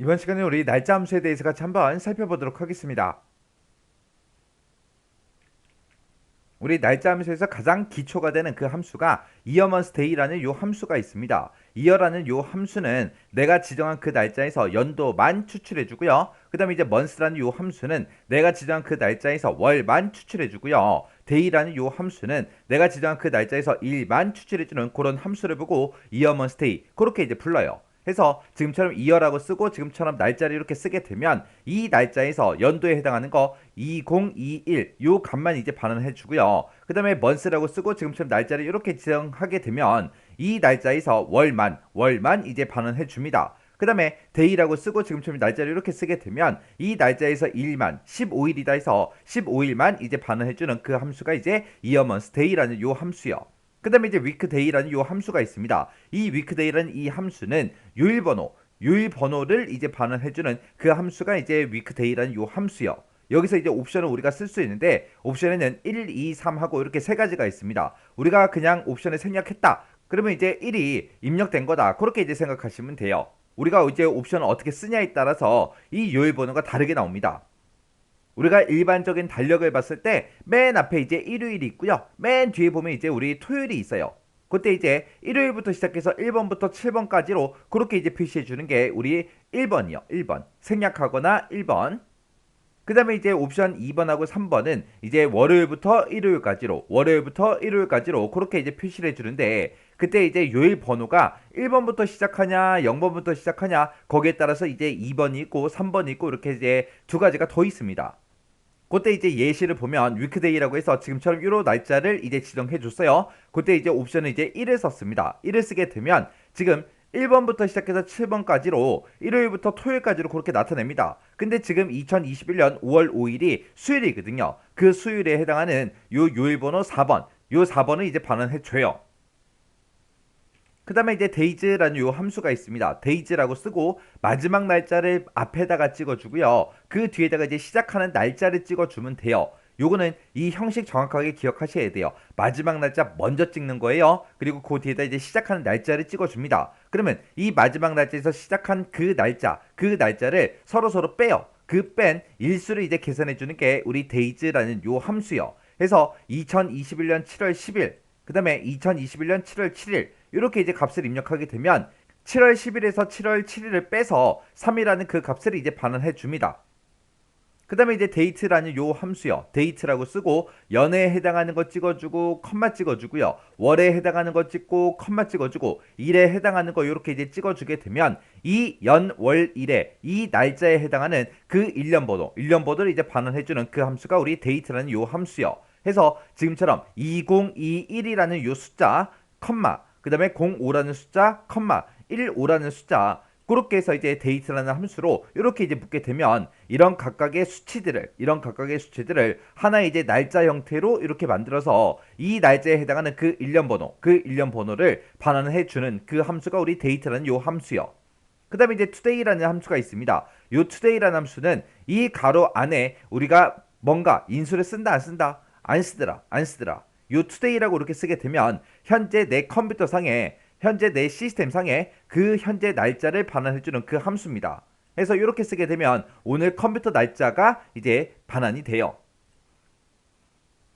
이번 시간에 우리 날짜 함수에 대해서 같이 한번 살펴보도록 하겠습니다. 우리 날짜 함수에서 가장 기초가 되는 그 함수가 year-month-day라는 요 함수가 있습니다. year라는 요 함수는 내가 지정한 그 날짜에서 연도만 추출해주고요. 그 다음에 이제 month라는 요 함수는 내가 지정한 그 날짜에서 월만 추출해주고요. day라는 요 함수는 내가 지정한 그 날짜에서 일만 추출해주는 그런 함수를 보고 year-month-day 그렇게 이제 불러요. 해서 지금처럼 이어라고 쓰고 지금처럼 날짜를 이렇게 쓰게 되면 이 날짜에서 연도에 해당하는 거 2021 요 값만 이제 반환해 주고요. 그 다음에 month라고 쓰고 지금처럼 날짜를 이렇게 지정하게 되면 이 날짜에서 월만 이제 반환해 줍니다. 그 다음에 day라고 쓰고 지금처럼 날짜를 이렇게 쓰게 되면 이 날짜에서 일만 15일이다 해서 15일만 이제 반환해주는 그 함수가 이제 year month day라는 요 함수요. 그 다음에 이제 weekday라는 요 함수가 있습니다. 이 weekday라는 이 함수는 요일 번호를 이제 반환해주는 그 함수가 이제 weekday라는 요 함수요. 여기서 이제 옵션을 우리가 쓸 수 있는데 옵션에는 1, 2, 3 하고 이렇게 세 가지가 있습니다. 우리가 그냥 옵션을 생략했다. 그러면 이제 1이 입력된 거다. 그렇게 이제 생각하시면 돼요. 우리가 이제 옵션을 어떻게 쓰냐에 따라서 이 요일 번호가 다르게 나옵니다. 우리가 일반적인 달력을 봤을 때 맨 앞에 이제 일요일이 있고요. 맨 뒤에 보면 이제 우리 토요일이 있어요. 그때 이제 일요일부터 시작해서 1번부터 7번까지로 그렇게 이제 표시해 주는 게 우리 1번이요. 1번. 생략하거나 1번. 그 다음에 이제 옵션 2번하고 3번은 이제 월요일부터 일요일까지로 그렇게 이제 표시를 해주는데 그때 이제 요일 번호가 1번부터 시작하냐 0번부터 시작하냐 거기에 따라서 이제 2번이 있고 3번이 있고 이렇게 이제 두 가지가 더 있습니다. 그때 이제 예시를 보면 위크데이라고 해서 지금처럼 유로 날짜를 이제 지정해 줬어요. 그때 이제 옵션은 이제 1을 썼습니다. 1을 쓰게 되면 지금 1번부터 시작해서 7번까지로 일요일부터 토요일까지로 그렇게 나타냅니다. 근데 지금 2021년 5월 5일이 수요일이거든요. 그 수요일에 해당하는 요 요일번호 4번, 요 4번을 이제 반환해 줘요. 그 다음에 이제 데이즈라는 요 함수가 있습니다. 데이즈라고 쓰고 마지막 날짜를 앞에다가 찍어주고요. 그 뒤에다가 이제 시작하는 날짜를 찍어주면 돼요. 요거는 이 형식 정확하게 기억하셔야 돼요. 마지막 날짜 먼저 찍는 거예요. 그리고 그 뒤에다 이제 시작하는 날짜를 찍어줍니다. 그러면 이 마지막 날짜에서 시작한 그 날짜를 서로 빼요. 그 뺀 일수를 이제 계산해 주는 게 우리 데이즈라는 요 함수요. 그래서 2021년 7월 10일, 그 다음에 2021년 7월 7일 이렇게 이제 값을 입력하게 되면 7월 10일에서 7월 7일을 빼서 3이라는 그 값을 이제 반환해 줍니다. 그 다음에 이제 데이트라는 요 함수요. 데이트라고 쓰고 연애에 해당하는 거 찍어주고 컴마 찍어주고요. 월에 해당하는 거 찍고 컴마 찍어주고 일에 해당하는 거 이렇게 이제 찍어주게 되면 이 연, 월, 일에 이 날짜에 해당하는 그 일련번호를 이제 반환해주는 그 함수가 우리 데이트라는 요 함수요. 해서 지금처럼 2021이라는 요 숫자 컴마 그 다음에 05라는 숫자 컴마 15라는 숫자 그렇게 해서 이제 데이트라는 함수로 이렇게 이제 붙게 되면 이런 각각의 수치들을 하나의 이제 날짜 형태로 이렇게 만들어서 이 날짜에 해당하는 그 일련번호를 반환해 주는 그 함수가 우리 데이트라는 요 함수요. 그 다음에 이제 today라는 함수가 있습니다. 요 today라는 함수는 이 가로 안에 우리가 뭔가 인수를 쓴다 안 쓴다 안 쓰더라 요 today라고 이렇게 쓰게 되면 현재 내 컴퓨터 상에 현재 내 시스템 상에 그 현재 날짜를 반환해주는 그 함수입니다. 그래서 이렇게 쓰게 되면 오늘 컴퓨터 날짜가 이제 반환이 돼요.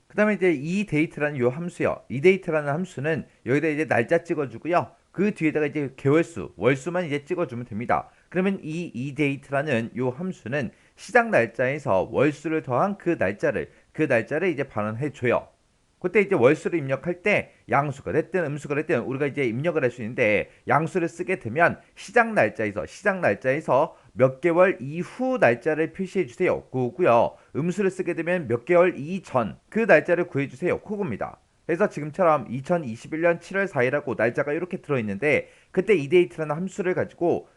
그 다음에 이제 이 데이트라는 요 함수요. 이 데이트라는 함수는 여기다 이제 날짜 찍어주고요. 그 뒤에다가 이제 개월수, 월수만 이제 찍어주면 됩니다. 그러면 이 데이트라는 요 함수는 시작 날짜에서 월수를 더한 그 날짜를 이제 반환해줘요. 그때 이제 월수를 입력할 때 양수가 됐든 음수가 됐든 우리가 이제 입력을 할 수 있는데 양수를 쓰게 되면 시작 날짜에서 몇 개월 이후 날짜를 표시해 주세요. 그거고요. 음수를 쓰게 되면 몇 개월 이전 그 날짜를 구해 주세요. 그겁니다. 그래서 지금처럼 2021년 7월 4일하고 날짜가 이렇게 들어있는데 그때 이 데이트라는 함수를 가지고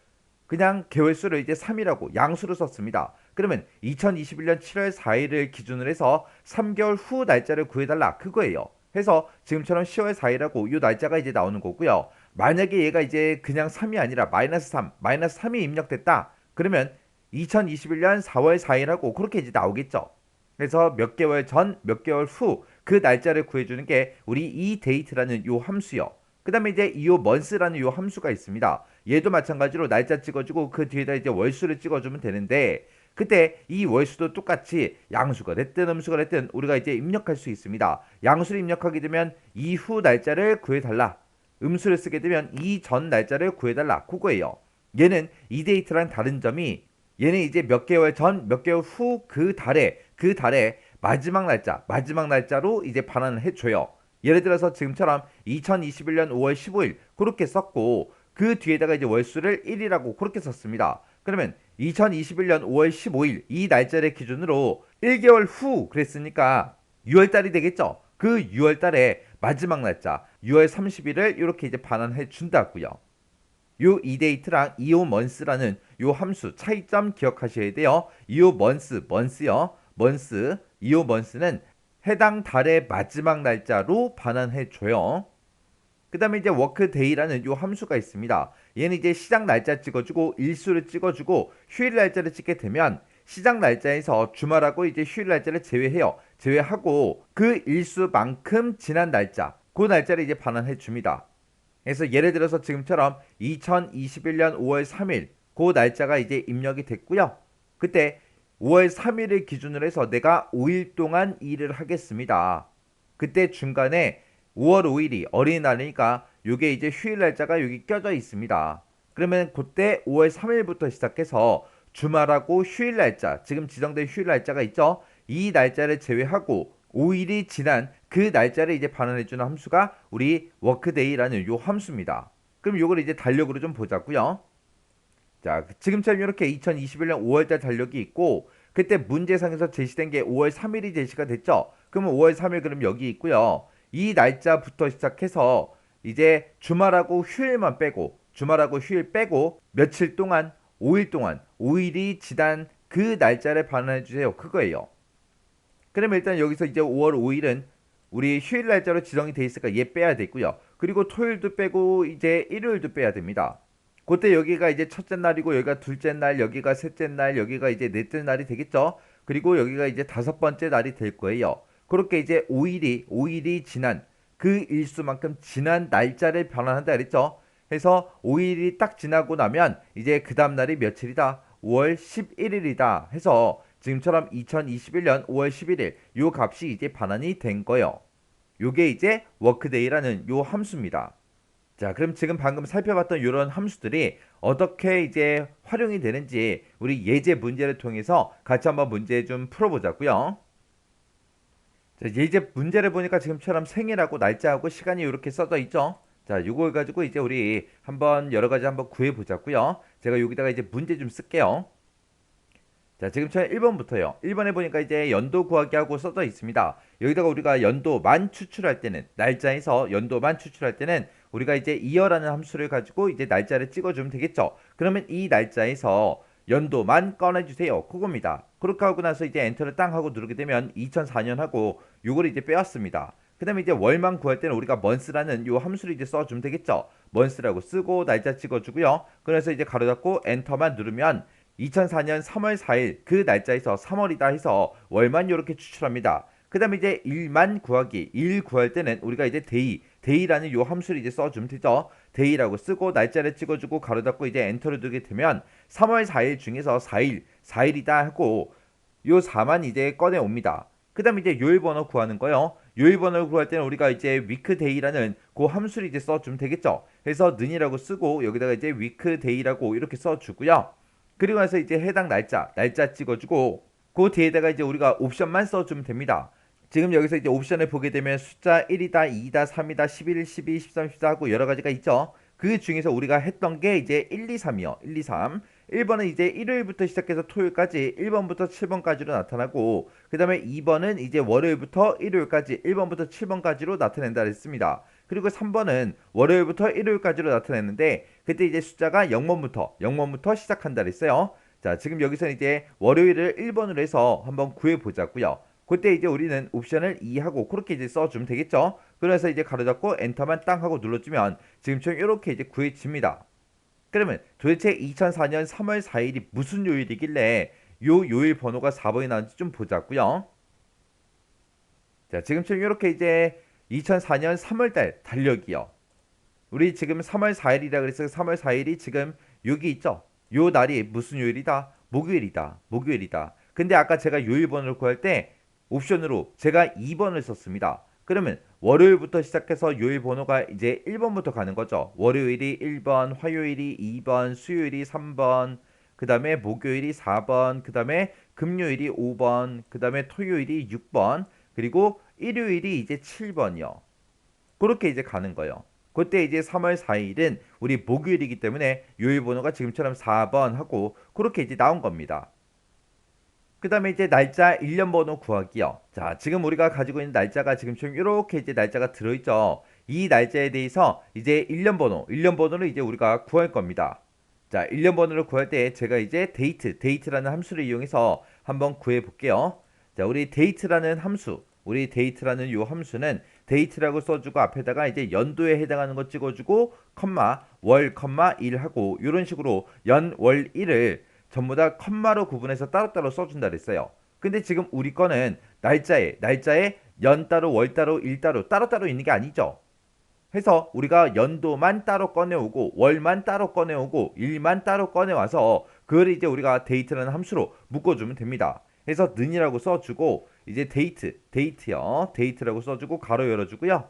그냥 개월수를 이제 3이라고 양수로 썼습니다. 그러면 2021년 7월 4일을 기준으로 해서 3개월 후 날짜를 구해달라 그거예요. 해서 지금처럼 10월 4일하고 이 날짜가 이제 나오는 거고요. 만약에 얘가 이제 그냥 3이 아니라 마이너스 3이 입력됐다. 그러면 2021년 4월 4일하고 그렇게 이제 나오겠죠. 그래서 몇 개월 전, 몇 개월 후 그 날짜를 구해주는 게 우리 이 데이트라는 요 함수요. 그 그 다음에 이제 이 months라는 요 함수가 있습니다. 얘도 마찬가지로 날짜 찍어주고 그 뒤에다 이제 월수를 찍어주면 되는데, 그때 이 월수도 똑같이 양수가 됐든 음수가 됐든 우리가 이제 입력할 수 있습니다. 양수를 입력하게 되면 이후 날짜를 구해달라. 음수를 쓰게 되면 이전 날짜를 구해달라. 그거예요. 얘는 이 데이트랑 다른 점이, 얘는 이제 몇 개월 전, 몇 개월 후 그 달에 마지막 날짜로 이제 반환을 해줘요. 예를 들어서 지금처럼 2021년 5월 15일 그렇게 썼고, 그 뒤에다가 이제 월수를 1이라고 그렇게 썼습니다. 그러면 2021년 5월 15일 이 날짜를 기준으로 1개월 후 그랬으니까 6월달이 되겠죠. 그 6월달에 마지막 날짜 6월 30일을 이렇게 이제 반환해 준다고요. 요 이데이트랑 이오 먼스라는 요 함수 차이점 기억하셔야 돼요. 이오 먼스요. 이오 먼스는 해당 달의 마지막 날짜로 반환해 줘요. 그 다음에 이제 워크데이라는 요 함수가 있습니다. 얘는 이제 시작 날짜 찍어주고 일수를 찍어주고 휴일 날짜를 찍게 되면 시작 날짜에서 주말하고 이제 휴일 날짜를 제외해요. 제외하고 그 일수만큼 지난 날짜, 그 날짜를 이제 반환해 줍니다. 그래서 예를 들어서 지금처럼 2021년 5월 3일 그 날짜가 이제 입력이 됐고요. 그때 5월 3일을 기준으로 해서 내가 5일 동안 일을 하겠습니다. 그때 중간에 5월 5일이 어린이날이니까 요게 이제 휴일 날짜가 여기 껴져 있습니다. 그러면 그때 5월 3일부터 시작해서 주말하고 휴일 날짜, 지금 지정된 휴일 날짜가 있죠? 이 날짜를 제외하고 5일이 지난 그 날짜를 이제 반환해주는 함수가 우리 워크데이라는 요 함수입니다. 그럼 요걸 이제 달력으로 좀 보자고요. 자, 지금처럼 이렇게 2021년 5월달 달력이 있고, 그때 문제상에서 제시된 게 5월 3일이 제시가 됐죠. 그러면 5월 3일 그럼 여기 있고요. 이 날짜부터 시작해서 이제 주말하고 휴일만 빼고, 주말하고 휴일 빼고 며칠 동안, 5일 동안, 5일이 지난 그 날짜를 반환해 주세요. 그거예요. 그러면 일단 여기서 이제 5월 5일은 우리 휴일 날짜로 지정이 돼 있으니까 얘 빼야 되고요. 그리고 토요일도 빼고 이제 일요일도 빼야 됩니다. 그때 여기가 이제 첫째 날이고, 여기가 둘째 날, 여기가 셋째 날, 여기가 이제 넷째 날이 되겠죠. 그리고 여기가 이제 다섯 번째 날이 될 거예요. 그렇게 이제 5일이 지난 그 일수만큼 지난 날짜를 변환한다 그랬죠. 그래서 5일이 딱 지나고 나면 이제 그 다음 날이 며칠이다? 5월 11일이다 해서 지금처럼 2021년 5월 11일 요 값이 이제 반환이 된 거예요. 요게 이제 워크데이라는 요 함수입니다. 자, 그럼 지금 방금 살펴봤던 이런 함수들이 어떻게 이제 활용이 되는지 우리 예제 문제를 통해서 같이 한번 문제 좀 풀어보자고요. 자, 예제 문제를 보니까 지금처럼 생일하고 날짜하고 시간이 이렇게 써져 있죠. 자, 이걸 가지고 이제 우리 한번 여러 가지 한번 구해 보자고요. 제가 여기다가 이제 문제 좀 쓸게요. 자, 지금처럼 1번부터요. 1번에 보니까 이제 연도 구하기 하고 써져 있습니다. 여기다가 우리가 연도만 추출할 때는, 날짜에서 연도만 추출할 때는 우리가 이제 이어라는 함수를 가지고 이제 날짜를 찍어주면 되겠죠. 그러면 이 날짜에서 연도만 꺼내주세요. 그겁니다. 그렇게 하고 나서 이제 엔터를 땅 하고 누르게 되면 2004년 하고 요걸 이제 빼왔습니다. 그 다음에 이제 월만 구할 때는 우리가 month라는 요 함수를 이제 써주면 되겠죠. month라고 쓰고 날짜 찍어주고요. 그래서 이제 가로 닫고 엔터만 누르면 2004년 3월 4일 그 날짜에서 3월이다 해서 월만 이렇게 추출합니다. 그 다음에 이제 일만 구하기, 일 구할 때는 우리가 이제 데이라는 요 함수를 이제 써주면 되죠. 데이라고 쓰고 날짜를 찍어주고 가로 닫고 이제 엔터를 두게 되면 3월 4일 중에서 4일이다 하고 요 4만 이제 꺼내 옵니다. 그 다음에 이제 요일 번호 구하는 거요. 요일 번호를 구할 때는 우리가 이제 weekday라는 그 함수를 이제 써주면 되겠죠. 그래서 는이라고 쓰고 여기다가 이제 weekday라고 이렇게 써주고요. 그리고 나서 이제 해당 날짜 찍어주고 그 뒤에다가 이제 우리가 옵션만 써주면 됩니다. 지금 여기서 이제 옵션을 보게 되면 숫자 1이다, 2이다, 3이다, 11, 12, 13, 14 하고 여러 가지가 있죠. 그 중에서 우리가 했던 게 이제 1, 2, 3이요. 1, 2, 3. 1번은 이제 일요일부터 시작해서 토요일까지 1번부터 7번까지로 나타나고, 그 다음에 2번은 이제 월요일부터 일요일까지 1번부터 7번까지로 나타낸다 했습니다. 그리고 3번은 월요일부터 일요일까지로 나타냈는데 그때 이제 숫자가 0번부터 시작한다 그랬어요. 자, 지금 여기서는 이제 월요일을 1번으로 해서 한번 구해 보자고요. 그때 이제 우리는 옵션을 2하고 그렇게 이제 써주면 되겠죠. 그래서 이제 가로 닫고 엔터만 땅 하고 눌러주면 지금처럼 이렇게 이제 구해집니다. 그러면 도대체 2004년 3월 4일이 무슨 요일이길래 요 요일 번호가 4번이 나왔는지 좀 보자고요. 자, 지금처럼 이렇게 이제 2004년 3월달 달력이요. 우리 지금 3월 4일이라 그래서 3월 4일이 지금 여기 있죠. 요 날이 무슨 요일이다? 목요일이다. 목요일이다. 근데 아까 제가 요일번호를 구할 때 옵션으로 제가 2번을 썼습니다. 그러면 월요일부터 시작해서 요일 번호가 이제 1번부터 가는 거죠. 월요일이 1번, 화요일이 2번, 수요일이 3번, 그 다음에 목요일이 4번, 그 다음에 금요일이 5번, 그 다음에 토요일이 6번, 그리고 일요일이 이제 7번이요. 그렇게 이제 가는 거예요. 그때 이제 3월 4일은 우리 목요일이기 때문에 요일 번호가 지금처럼 4번 하고 그렇게 이제 나온 겁니다. 그 다음에 이제 날짜 1년 번호 구하기요. 자, 지금 우리가 가지고 있는 날짜가 지금처럼 이렇게 이제 날짜가 들어있죠. 이 날짜에 대해서 이제 1년 번호를 이제 우리가 구할 겁니다. 자, 1년 번호를 구할 때 제가 이제 데이트라는 함수를 이용해서 한번 구해 볼게요. 자, 우리 데이트라는 요 함수는 데이트라고 써주고 앞에다가 이제 연도에 해당하는 거 찍어주고 컴마 월 컴마 일 하고 이런 식으로 연 월 일을 전부 다 컴마로 구분해서 따로따로 써준다 그랬어요. 근데 지금 우리 거는 날짜에 연 따로 월 따로 일 따로따로 있는 게 아니죠. 해서 우리가 연도만 따로 꺼내오고 월만 따로 꺼내오고 일만 따로 꺼내와서 그걸 이제 우리가 데이트라는 함수로 묶어주면 됩니다. 해서 는이라고 써주고 이제 데이트라고 써주고 가로 열어주고요.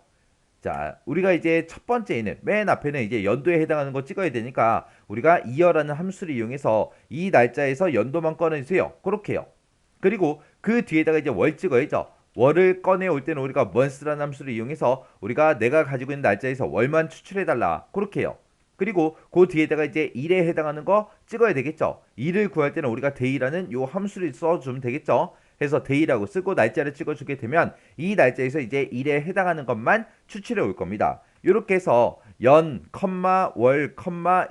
자, 우리가 이제 첫 번째에는 맨 앞에는 이제 연도에 해당하는 거 찍어야 되니까 우리가 이어라는 함수를 이용해서 이 날짜에서 연도만 꺼내주세요. 그렇게요. 그리고 그 뒤에다가 이제 월 찍어야죠. 월을 꺼내올 때는 우리가 month라는 함수를 이용해서 우리가 내가 가지고 있는 날짜에서 월만 추출해달라. 그렇게요. 그리고 그 뒤에다가 이제 일에 해당하는 거 찍어야 되겠죠. 일을 구할 때는 우리가 day라는 요 함수를 써주면 되겠죠. 해서 day라고 쓰고 날짜를 찍어주게 되면 이 날짜에서 이제 일에 해당하는 것만 추출해 올 겁니다. 이렇게 해서 연, 월,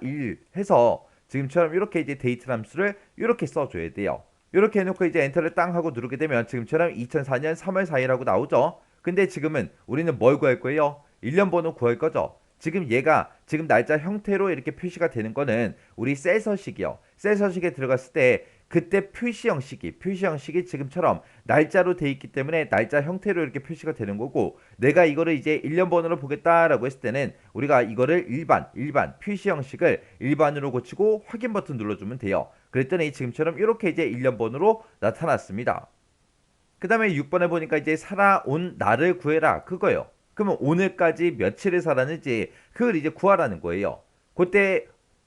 일 해서 지금처럼 이렇게 이제 데이트 함수를 이렇게 써줘야 돼요. 이렇게 해놓고 이제 엔터를 땅 하고 누르게 되면 지금처럼 2004년 3월 4일하고 나오죠. 근데 지금은 우리는 뭘 구할 거예요? 1년 번호 구할 거죠. 지금 얘가 지금 날짜 형태로 이렇게 표시가 되는 거는 우리 셀 서식이요. 셀 서식에 들어갔을 때 그때 표시 형식이 지금처럼 날짜로 돼 있기 때문에 날짜 형태로 이렇게 표시가 되는 거고 내가 이거를 이제 1년 번호로 보겠다라고 했을 때는 우리가 이거를 일반 표시 형식을 일반으로 고치고 확인 버튼 눌러주면 돼요. 그랬더니 지금처럼 이렇게 이제 1년 번호로 나타났습니다. 그 다음에 6번에 보니까 이제 살아온 날을 구해라 그거예요. 그러면 오늘까지 며칠을 살았는지 그걸 이제 구하라는 거예요. 그때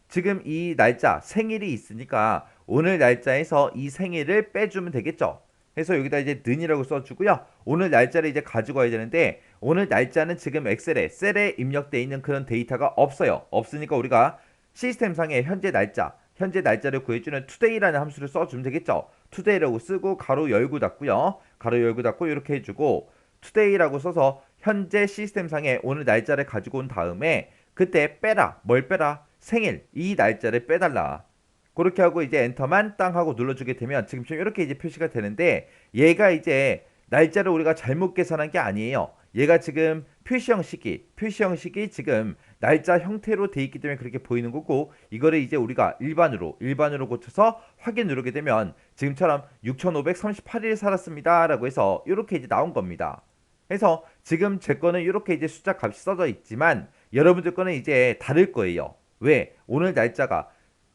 지금 이 날짜 생일이 있으니까 오늘 날짜에서 이 생일을 빼주면 되겠죠. 그래서 여기다 이제 는이라고 써주고요. 오늘 날짜를 이제 가지고 와야 되는데 오늘 날짜는 지금 엑셀에 셀에 입력되어 있는 그런 데이터가 없어요. 없으니까 우리가 시스템상의 현재 날짜를 구해주는 today라는 함수를 써주면 되겠죠. today라고 쓰고 가로 열고 닫고요. 가로 열고 닫고 이렇게 해주고 today라고 써서 현재 시스템상에 오늘 날짜를 가지고 온 다음에 그때 빼라. 뭘 빼라? 생일 이 날짜를 빼달라. 그렇게 하고 이제 엔터만 땅 하고 눌러주게 되면 지금처럼 이렇게 이제 표시가 되는데 얘가 이제 날짜를 우리가 잘못 계산한 게 아니에요. 얘가 지금 표시 형식이 지금 날짜 형태로 돼 있기 때문에 그렇게 보이는 거고 이거를 이제 우리가 일반으로 고쳐서 확인 누르게 되면 지금처럼 6538일 살았습니다 라고 해서 이렇게 이제 나온 겁니다. 그래서 지금 제 거는 이렇게 이제 숫자 값이 써져 있지만 여러분들 거는 이제 다를 거예요. 왜? 오늘 날짜가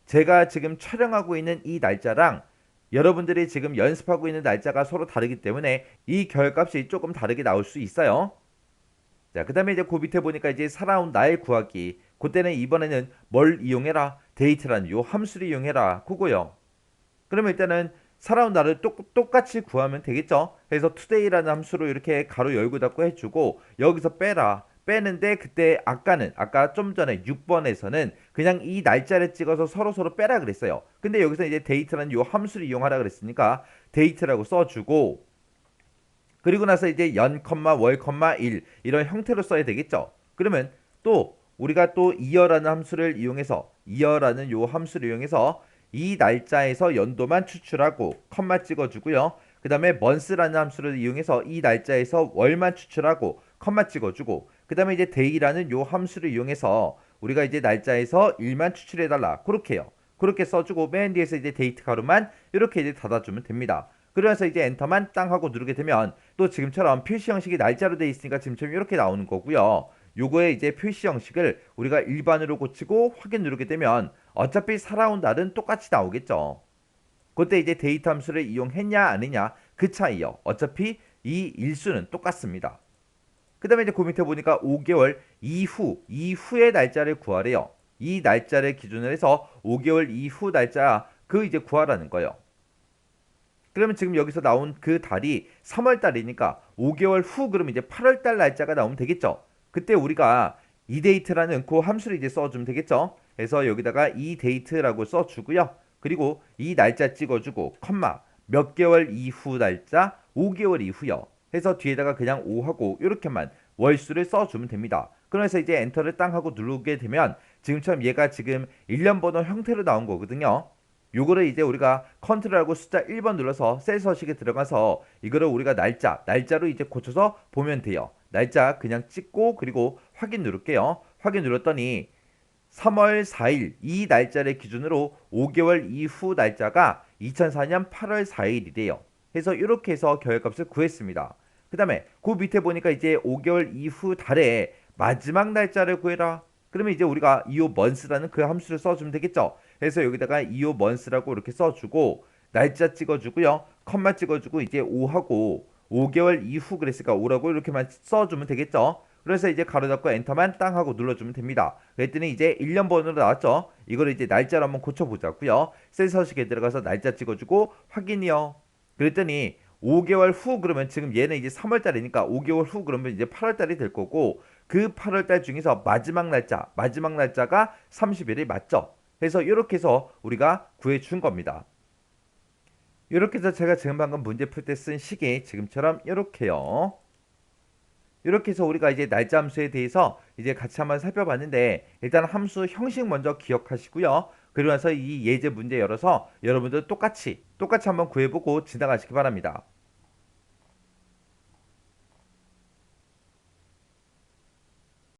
제가 지금 촬영하고 있는 이 날짜랑 여러분들이 지금 연습하고 있는 날짜가 서로 다르기 때문에 이 결값이 조금 다르게 나올 수 있어요. 자, 그 다음에 이제 그 밑에 보니까 이제 살아온 날 구하기. 그때는 이번에는 뭘 이용해라? 데이트라는 요 함수를 이용해라. 그거요. 그러면 일단은 살아온 날을 똑같이 구하면 되겠죠. 그래서 today라는 함수로 이렇게 가로 열고 닫고 해주고 여기서 빼라. 빼는데 그때 아까 좀 전에 6번에서는 그냥 이 날짜를 찍어서 서로 빼라 그랬어요. 근데 여기서 이제 데이트라는 요 함수를 이용하라 그랬으니까 데이트라고 써주고 그리고 나서 이제 연, 월, 일 이런 형태로 써야 되겠죠. 그러면 또 우리가 또 이어라는 함수를 이용해서 이 날짜에서 연도만 추출하고 컴마 찍어주고요. 그 다음에 month라는 함수를 이용해서 이 날짜에서 월만 추출하고 컴마 찍어주고 그 다음에 이제 day라는 요 함수를 이용해서 우리가 이제 날짜에서 일만 추출해달라. 그렇게요. 그렇게 써주고 맨 뒤에서 이제 데이트 가로만 이렇게 이제 닫아주면 됩니다. 그래서 이제 엔터만 땅 하고 누르게 되면 또 지금처럼 표시 형식이 날짜로 되어 있으니까 지금처럼 이렇게 나오는 거고요. 요거의 이제 표시 형식을 우리가 일반으로 고치고 확인 누르게 되면 어차피 살아온 날은 똑같이 나오겠죠. 그때 이제 데이터 함수를 이용했냐 아니냐 그 차이요. 어차피 이 일수는 똑같습니다. 그 다음에 이제 그 밑에 보니까 5개월 이후의 날짜를 구하래요. 이 날짜를 기준으로 해서 5개월 이후 날짜 그 이제 구하라는 거예요. 그러면 지금 여기서 나온 그 달이 3월 달이니까 5개월 후 그러면 이제 8월 달 날짜가 나오면 되겠죠. 그때 우리가 이데이트라는 그 함수를 이제 써주면 되겠죠. 그래서 여기다가 이데이트라고 써주고요. 그리고 이 날짜 찍어주고 컴마 몇 개월 이후 날짜 5개월 이후요. 해서 뒤에다가 그냥 5하고 이렇게만 월수를 써주면 됩니다. 그래서 이제 엔터를 땅 하고 누르게 되면 지금처럼 얘가 지금 1년 번호 형태로 나온 거거든요. 요거를 이제 우리가 컨트롤하고 숫자 1번 눌러서 셀 서식에 들어가서 이거를 우리가 날짜로 이제 고쳐서 보면 돼요. 날짜 그냥 찍고 그리고 확인 누를게요. 확인 눌렀더니 3월 4일 이 날짜를 기준으로 5개월 이후 날짜가 2004년 8월 4일이래요. 그래서 이렇게 해서 결과값을 구했습니다. 그 다음에 그 밑에 보니까 이제 5개월 이후 달의 마지막 날짜를 구해라. 그러면 이제 우리가 이오먼스라는 그 함수를 써주면 되겠죠. 그래서 여기다가 이오먼스라고 이렇게 써주고 날짜 찍어주고요. 컴마 찍어주고 이제 5하고 5개월 이후 그랬으니까 5라고 이렇게만 써주면 되겠죠. 그래서 이제 가로 닫고 엔터만 땅 하고 눌러주면 됩니다. 그랬더니 이제 1년 번호로 나왔죠. 이거를 이제 날짜로 한번 고쳐보자고요. 셀 서식에 들어가서 날짜 찍어주고 확인이요. 그랬더니 5개월 후 그러면 지금 얘는 이제 3월 달이니까 5개월 후 그러면 이제 8월 달이 될 거고 그 8월 달 중에서 마지막 날짜가 30일이 맞죠. 그래서 이렇게 해서 우리가 구해 준 겁니다. 이렇게 해서 제가 지금 방금 문제 풀 때 쓴 식이 지금처럼 이렇게요. 이렇게 해서 우리가 이제 날짜 함수에 대해서 이제 같이 한번 살펴봤는데 일단 함수 형식 먼저 기억하시고요. 그리고 나서 이 예제 문제 열어서 여러분들 똑같이 한번 구해보고 지나가시기 바랍니다.